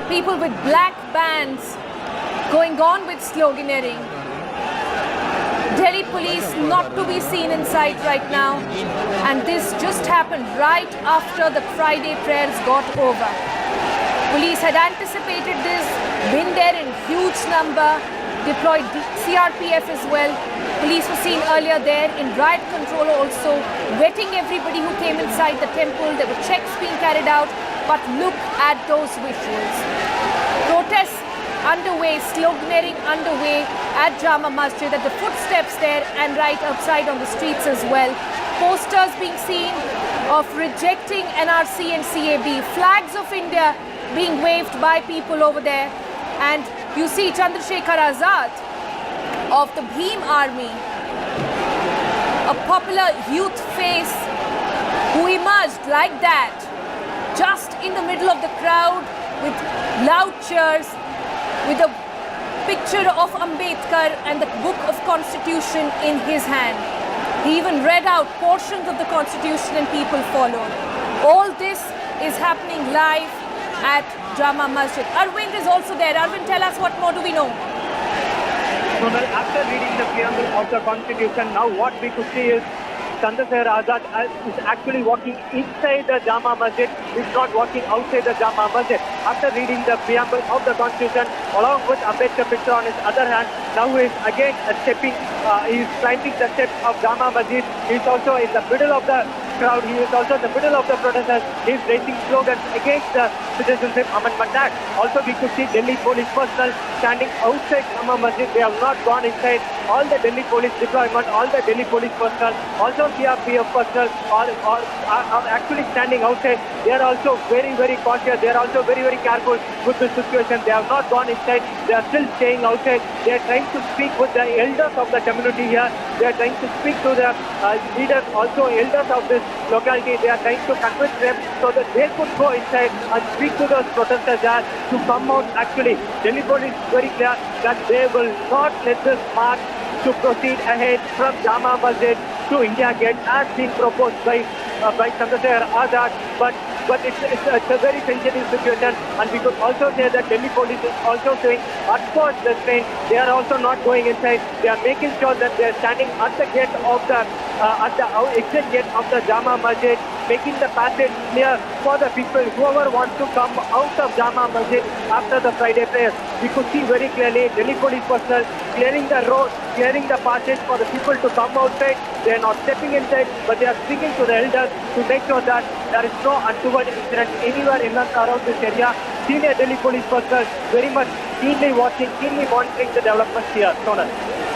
people with black bands going on with sloganeering. Delhi police not to be seen in sight right now, and this just happened right after the Friday prayers got over. Police had anticipated this, been there in huge number, deployed CRPF as well. Police were seen earlier there in riot control also, vetting everybody who came inside the temple. There were checks being carried out, but look at those visuals. Protests underway, sloganeering underway at Jama Masjid, at the footsteps there and right outside on the streets as well. Posters being seen of rejecting NRC and CAB, flags of India being waved by people over there. And you see Chandrashekhar Azad of the Bhim Army, a popular youth face who emerged like that, just in the middle of the crowd with loud cheers, with a picture of Ambedkar and the book of Constitution in his hand. He even read out portions of the Constitution and people followed. All this is happening live at Jama Masjid. Arvind is also there. Arvind, tell us what more do we know? Well, after reading the preamble of the Constitution, now what we could see is Chandrashekhar Azad is actually walking inside the Jama Masjid. He's not walking outside the Jama Masjid. After reading the preamble of the Constitution, along with Ambedkar picture on his other hand, now he is again he's climbing the steps of Jama Masjid. He's also in the middle of the crowd. He is also in the middle of the protesters. He's raising slogans against the Citizenship Amendment Act. Also, we could see Delhi police personnel standing outside Jama Masjid. They have not gone inside. All the Delhi police deployment, all the Delhi police personnel, also CRPF personnel are actually standing outside. They are also very, very cautious. They are also very, very careful with the situation. They have not gone inside. They are still staying outside. They are trying to speak with the elders of the community here. They are trying to speak to the leaders, also elders of this locality. They are trying to convince them so that they could go inside and speak to those protesters there to come out. Actually, Delhi police is very clear that they will not let this march to proceed ahead from Jama Masjid to India Gate as being proposed by Chandrashekhar Azad. But it's a very sensitive situation, and we could also say that Delhi police is also showing utmost restraint. They are also not going inside. They are making sure that they are standing at the gate of the exit gate of the Jama Masjid, making the passage clear for the people, whoever wants to come out of Jama Masjid after the Friday prayers. We could see very clearly Delhi police personnel clearing the road, clearing the passage for the people to come outside. They are not stepping inside, but they are speaking to the elders to make sure that there is no untoward incident anywhere in and around this area. Senior Delhi police personnel very much keenly watching, keenly monitoring the developments here. Sonal.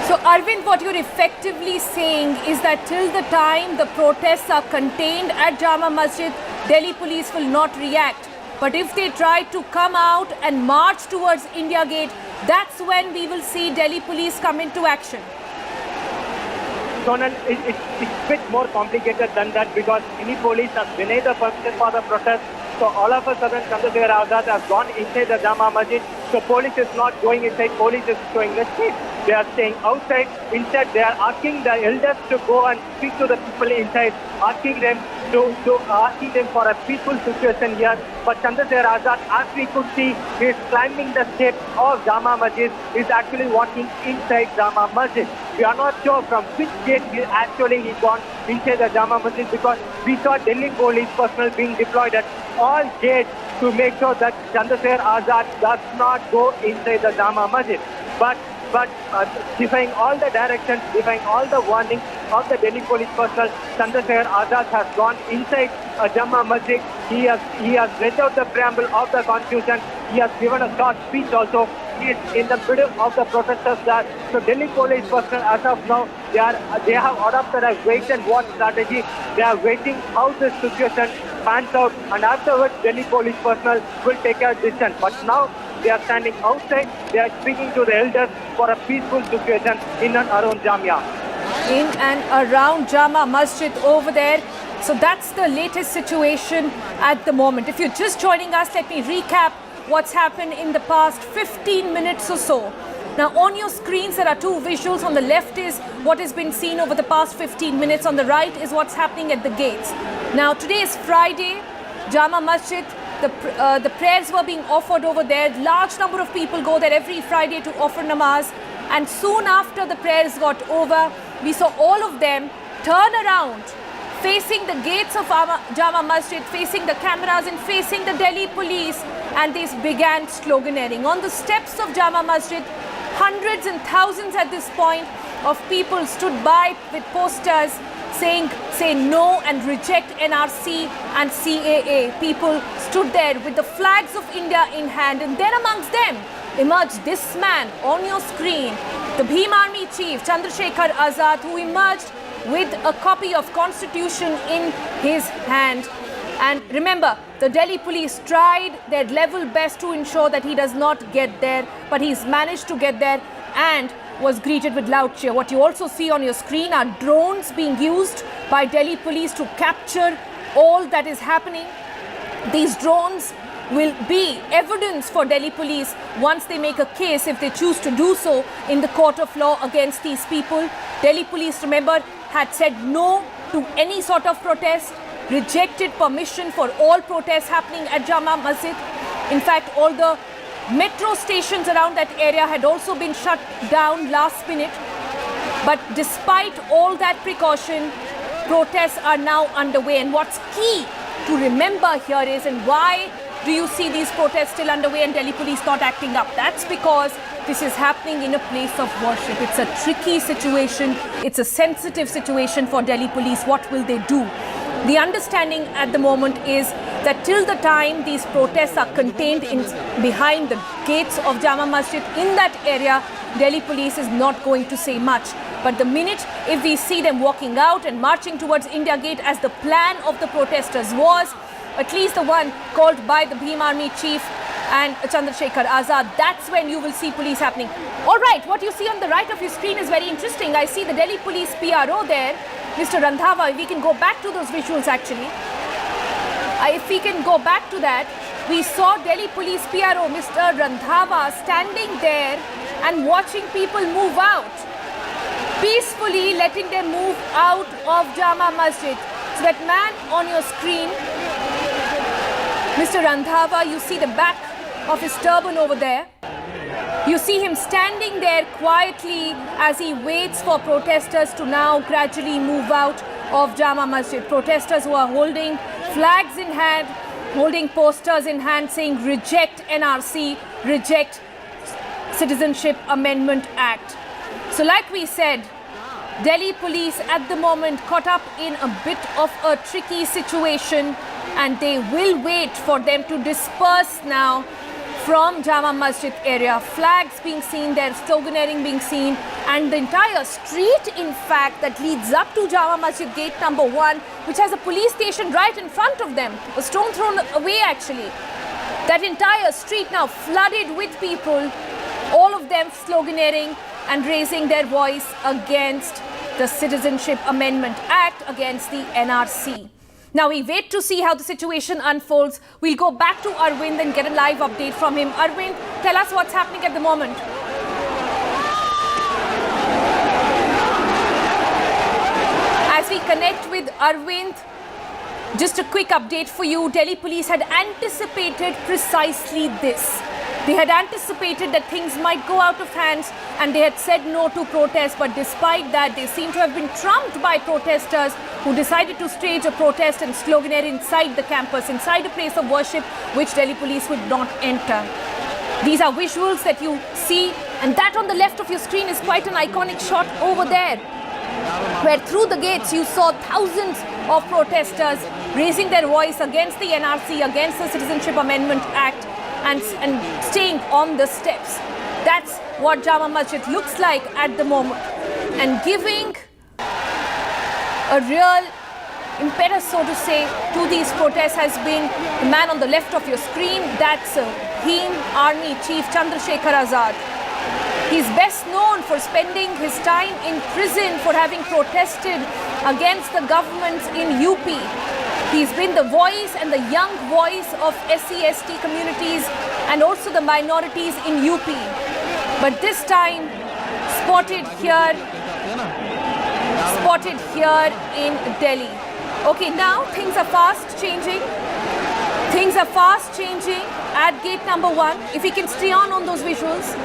So Arvind, what you're effectively saying is that till the time the protests are contained at Jama Masjid, Delhi police will not react. But if they try to come out and march towards India Gate, that's when we will see Delhi police come into action. Sonal, it's a bit more complicated than that because any police has denied the permission for the protest. So all of a sudden, Chandrashekhar Azad has gone inside the Jama Masjid. So police is not going inside. Police is showing restraint. They are staying outside. Instead, they are asking the elders to go and speak to the people inside, asking them for a peaceful situation here. But Chandrashekhar Azad, as we could see, he is climbing the steps of Jama Masjid. He is actually walking inside Jama Masjid. We are not sure from which gate he gone inside the Jama Masjid because we saw Delhi police personnel being deployed at all gates to make sure that Chandrashekhar Azad does not go inside the Jama Masjid. But defying all the directions, defying all the warnings of the Delhi police personnel, Chandrashekhar Azad has gone inside Jama Masjid. He has read out the preamble of the Constitution. He has given a short speech also. He is in the middle of the protesters there. So Delhi police personnel, as of now, they have adopted a wait and watch strategy. They are waiting how this situation pans out, and afterwards Delhi police personnel will take a decision. But now they are standing outside. They are speaking to the elders for a peaceful situation in and around Jamia. In and around Jama Masjid over there. So that's the latest situation at the moment. If you're just joining us, let me recap what's happened in the past 15 minutes or so. Now on your screens there are two visuals. On the left is what has been seen over the past 15 minutes. On the right is what's happening at the gates. Now today is Friday. Jama Masjid, The prayers were being offered over there. Large number of people go there every Friday to offer namaz. And soon after the prayers got over, we saw all of them turn around, facing the gates of Jama Masjid, facing the cameras and facing the Delhi police, and they began sloganeering. On the steps of Jama Masjid, hundreds and thousands at this point of people stood by with posters saying say no and reject NRC and CAA. People stood there with the flags of India in hand, and then amongst them emerged this man on your screen, the Bhim Army chief Chandrashekhar Azad, who emerged with a copy of Constitution in his hand. And remember, the Delhi police tried their level best to ensure that he does not get there, but he's managed to get there and was greeted with loud cheer. What you also see on your screen are drones being used by Delhi police to capture all that is happening. These drones will be evidence for Delhi police once they make a case, if they choose to do so, in the court of law against these people. Delhi police, remember, had said no to any sort of protest, rejected permission for all protests happening at Jama Masjid. In fact, all the metro stations around that area had also been shut down last minute. But despite all that precaution, protests are now underway. And what's key to remember here is, and why do you see these protests still underway and Delhi police not acting up? That's because this is happening in a place of worship. It's a tricky situation. It's a sensitive situation for Delhi police. What will they do? The understanding at the moment is that till the time these protests are contained behind the gates of Jama Masjid in that area, Delhi police is not going to say much. But the minute if we see them walking out and marching towards India Gate as the plan of the protesters was, at least the one called by the Bhim Army chief and Chandrashekhar Azad, that's when you will see police happening. All right, what you see on the right of your screen is very interesting. I see the Delhi police PRO there, Mr. Randhawa. If we can go back to those visuals actually. If we can go back to that, we saw Delhi police PRO, Mr. Randhawa, standing there and watching people move out, peacefully letting them move out of Jama Masjid. So that man on your screen, Mr. Randhawa, you see the back of his turban over there. You see him standing there quietly as he waits for protesters to now gradually move out of Jama Masjid. Protesters who are holding flags in hand, holding posters in hand saying reject NRC, reject Citizenship Amendment Act. So like we said, Delhi police at the moment caught up in a bit of a tricky situation, and they will wait for them to disperse now from Jama Masjid area. Flags being seen there, sloganeering being seen, and the entire street, in fact, that leads up to Jama Masjid gate number 1, which has a police station right in front of them, a stone thrown away actually. That entire street now flooded with people, all of them sloganeering and raising their voice against the Citizenship Amendment Act, against the NRC. Now we wait to see how the situation unfolds. We'll go back to Arvind and get a live update from him. Arvind, tell us what's happening at the moment. As we connect with Arvind, just a quick update for you. Delhi police had anticipated precisely this. They had anticipated that things might go out of hands, and they had said no to protest. But despite that, they seem to have been trumped by protesters who decided to stage a protest and sloganeer inside the campus, inside a place of worship, which Delhi police would not enter. These are visuals that you see, and that on the left of your screen is quite an iconic shot over there, where through the gates you saw thousands of protesters raising their voice against the NRC, against the Citizenship Amendment Act, and staying on the steps. That's what Jama Masjid looks like at the moment, and giving a real impetus, so to say, to these protests has been the man on the left of your screen. That's Bhim Army Chief Chandrashekhar Azad. He's best known for spending his time in prison for having protested against the governments in UP. He's been the voice and the young voice of SC/ST communities and also the minorities in UP. But this time, spotted here in Delhi. Okay, now things are fast changing. Things are fast changing at gate number 1. If we can stay on those visuals.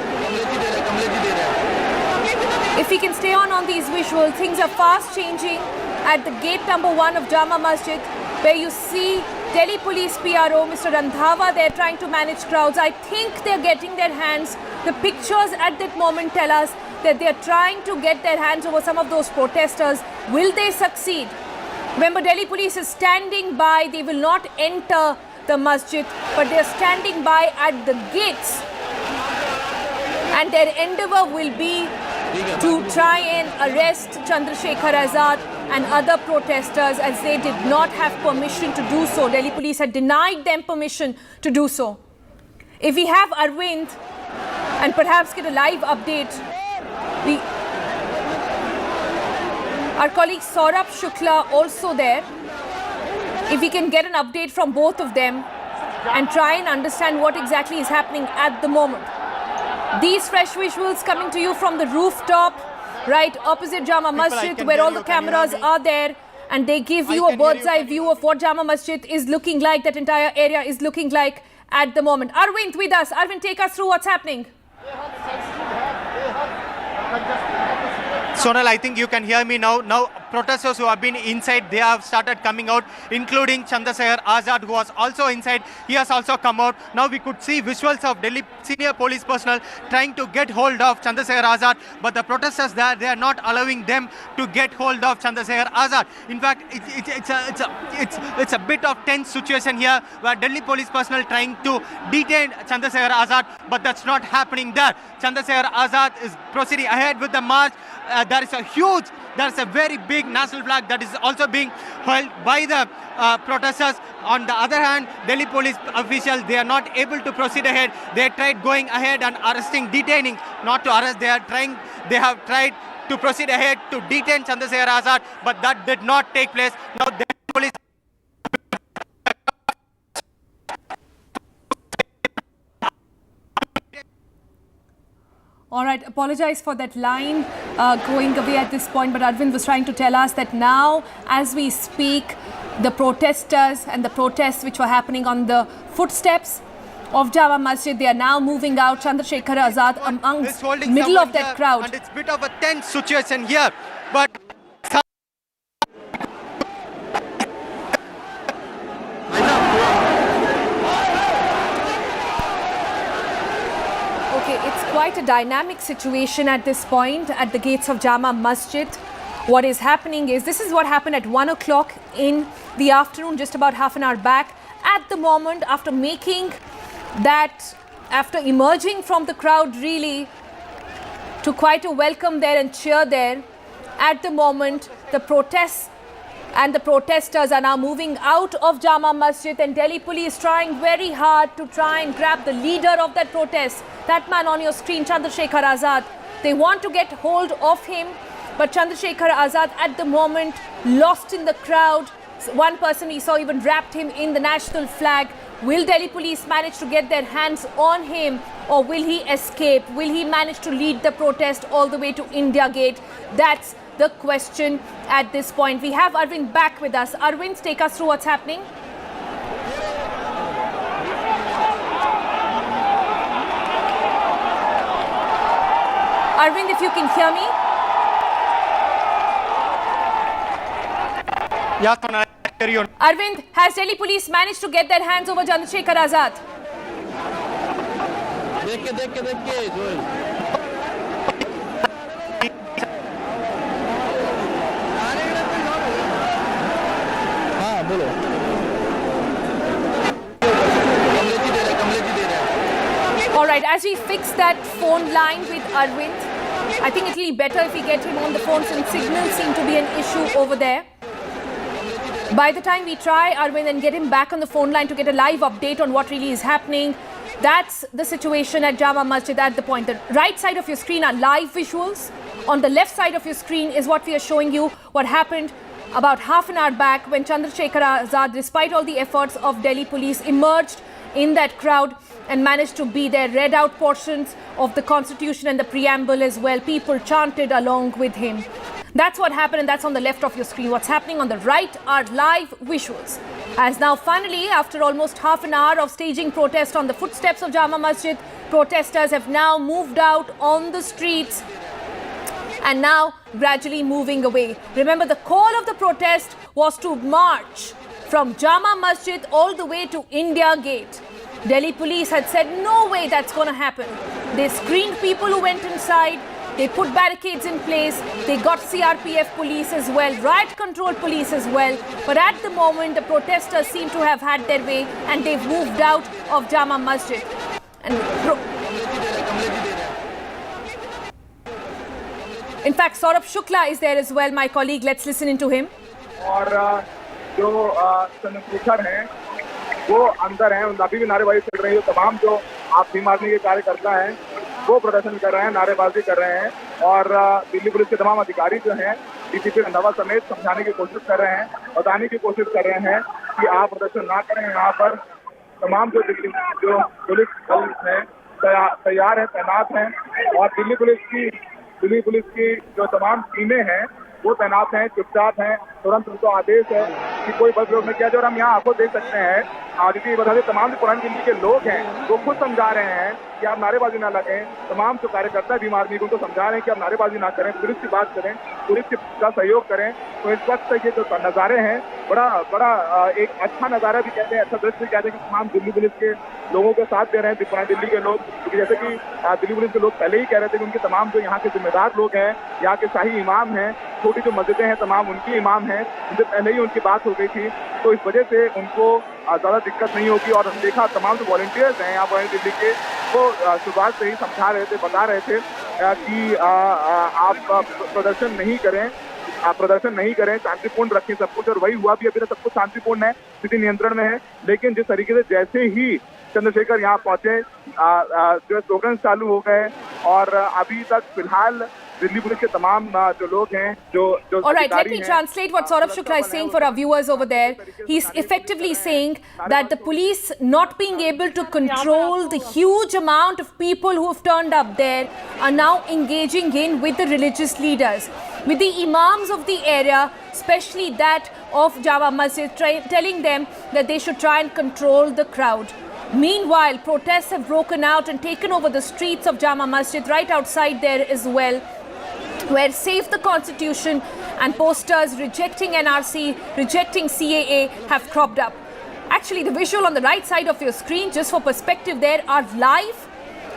If we can stay on these visuals, things are fast changing at the gate number 1 of Jama Masjid, where you see Delhi Police PRO, Mr. Randhawa, they're trying to manage crowds. I think they're getting their hands. The pictures at that moment tell us that they're trying to get their hands over some of those protesters. Will they succeed? Remember, Delhi Police is standing by. They will not enter the masjid, but they're standing by at the gates. And their endeavor will be to try and arrest Chandrashekhar Azad and other protesters, as they did not have permission to do so. Delhi Police had denied them permission to do so. If we have Arvind and perhaps get a live update, our colleague Saurabh Shukla also there. If we can get an update from both of them and try and understand what exactly is happening at the moment. These fresh visuals coming to you from the rooftop, right opposite Jama Masjid, where all the cameras are there, and they give you a bird's eye view of what Jama Masjid is looking like, that entire area is looking like at the moment. Arvind with us. Arvind, take us through what's happening. Sonal, I think you can hear me now. Now, protesters who have been inside, they have started coming out, including Chandrashekhar Azad, who was also inside. He has also come out. Now we could see visuals of Delhi senior police personnel trying to get hold of Chandrashekhar Azad, but the protesters there, they are not allowing them to get hold of Chandrashekhar Azad. In fact, it's a bit of tense situation here, where Delhi police personnel trying to detain Chandrashekhar Azad, but that's not happening there. Chandrashekhar Azad is proceeding ahead with the march. There is a very big national flag that is also being held by the protesters. On the other hand, Delhi police officials, they are not able to proceed ahead. They tried going ahead and detaining, not to arrest. They have tried to proceed ahead to detain Chandrashekhar Azad, but that did not take place. Now Delhi police. All right, apologize for that line going away at this point, but Arvind was trying to tell us that now, as we speak, the protesters and the protests which were happening on the footsteps of Jama Masjid, they are now moving out. Chandrashekhar Azad amongst middle of that crowd. And it's a bit of a tense situation here, but It's quite a dynamic situation at this point at the gates of Jama Masjid. What is happening is, this is what happened at 1 o'clock in the afternoon, just about half an hour back. At the moment, after emerging from the crowd really to quite a welcome there and cheer there, at the moment, the protests and the protesters are now moving out of Jama Masjid, and Delhi police trying very hard to try and grab the leader of that protest, that man on your screen, Chandrashekhar Azad. They want to get hold of him, but Chandrashekhar Azad at the moment lost in the crowd. One person we saw even wrapped him in the national flag. Will Delhi police manage to get their hands on him, or will he escape? Will he manage to lead the protest all the way to India Gate? That's the question at this point. We have Arvind back with us. Arvind, take us through what's happening. Arvind, if you can hear me. Yes, carry on. Arvind, has Delhi police managed to get their hands over Chandrashekhar Azad? All right, as we fix that phone line with Arvind, I think it'll be better if we get him on the phone, since signals seem to be an issue over there. By the time we try Arvind and get him back on the phone line to get a live update on what really is happening, that's the situation at Jama Masjid at the point. The right side of your screen are live visuals. On the left side of your screen is what we are showing you, what happened about half an hour back when Chandrashekhar Azad, despite all the efforts of Delhi police, emerged in that crowd and managed to be there, read out portions of the Constitution and the preamble as well. People chanted along with him. That's what happened, and that's on the left of your screen. What's happening on the right are live visuals. As now finally, after almost half an hour of staging protest on the footsteps of Jama Masjid, protesters have now moved out on the streets and now gradually moving away. Remember, the call of the protest was to march from Jama Masjid all the way to India Gate. Delhi police had said no way that's going to happen. They screened people who went inside. They put barricades in place. They got CRPF police as well, riot control police as well. But at the moment, the protesters seem to have had their way and they've moved out of Jama Masjid. In fact, Saurabh Shukla is there as well, my colleague. Let's listen into him. और जो चंद्रशेखर हैं वो अंदर हैं, अभी भी नारेबाजी चल रही है। तमाम जो आप भीम आर्मी के कार्यकर्ता हैं वो प्रदर्शन कर रहे हैं, नारेबाजी कर रहे हैं और दिल्ली पुलिस के तमाम अधिकारी जो हैं डीसीपी रंधावा समेत समझाने की कोशिश कर रहे हैं, बताने की कोशिश कर रहे हैं कि आप प्रदर्शन ना करें। यहाँ पर तमाम जो दिल्ली जो पुलिस बल हैं तैयार हैं, तैनात हैं और दिल्ली पुलिस की जो तमाम टीमें हैं वो तैनात हैं, चुपचाप हैं। तुरंत उनको आदेश है कि कोई बल प्रयोग नहीं किया जाए और हम यहाँ आपको देख सकते हैं आदित्य बता दें तमाम जो पुरानी दिल्ली के लोग हैं वो खुद समझा रहे हैं कि आप नारेबाजी ना लगें। तमाम जो कार्यकर्ता भीम आर्मी को उनको समझा रहे हैं कि आप नारेबाजी ना करें, पुलिस की बात करें, पुलिस का सहयोग करें। तो इस वक्त ये जो नज़ारे हैं बड़ा एक अच्छा नज़ारा भी कहते हैं, अच्छा दृश्य भी कहते हैं कि तमाम दिल्ली पुलिस के लोगों के साथ दे रहे हैं पुरानी दिल्ली के लोग। क्योंकि जैसे कि दिल्ली पुलिस के लोग पहले ही कह रहे थे कि उनके तमाम जो यहाँ के जिम्मेदार लोग हैं, यहाँ के शाही इमाम हैं, छोटी जो मस्जिदें हैं तमाम उनकी इमाम हैं, उनसे पहले ही उनकी बात हो गई थी। तो इस वजह से उनको ज़्यादा दिक्कत नहीं होगी। और देखा तमाम जो वॉलंटियर्स हैं यहाँ पुरानी दिल्ली के वो शुरुआत से ही समझा रहे थे, बता रहे थे कि आप प्रदर्शन नहीं करें, शांतिपूर्ण रखें सब कुछ। और वही हुआ भी, अभी तक सब कुछ शांतिपूर्ण है, स्थिति नियंत्रण में है। लेकिन जिस तरीके से जैसे ही चंद्रशेखर यहाँ पहुंचे जो स्लोगन चालू हो गए और अभी तक फिलहाल दिल्ली पुलिस के तमाम जो लोग हैं जो All right, let me translate what Saurabh Shukla is saying for our viewers over there. He's effectively saying that the police not being able to control the huge amount of people who have turned up there are now engaging in with the religious leaders, with the imams of the area, especially that of Jama Masjid, telling them that they should try and control the crowd. Meanwhile, protests have broken out and taken over the streets of Jama Masjid right outside there as well, where Save the Constitution and posters rejecting NRC, rejecting CAA have cropped up. Actually, the visual on the right side of your screen, just for perspective there, are live.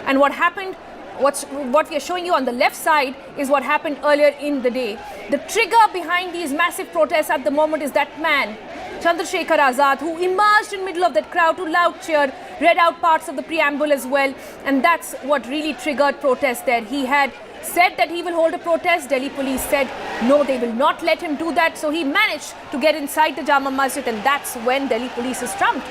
And what happened, what we are showing you on the left side is what happened earlier in the day. The trigger behind these massive protests at the moment is that man, Chandrashekhar Azad, who emerged in the middle of that crowd to loud cheer, read out parts of the preamble as well. And that's what really triggered protest there. He had said that he will hold a protest. Delhi police said no, they will not let him do that. So he managed to get inside the Jama Masjid, and that's when Delhi police is trumped.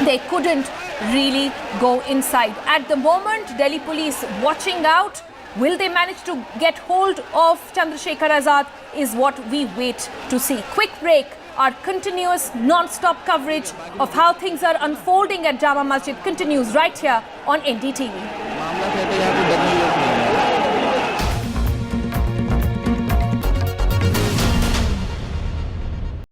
They couldn't really go inside. At the moment, Delhi police watching out. Will they manage to get hold of Chandrashekhar Azad is what we wait to see. Quick break. Our continuous non-stop coverage of how things are unfolding at Jama Masjid continues right here on NDTV.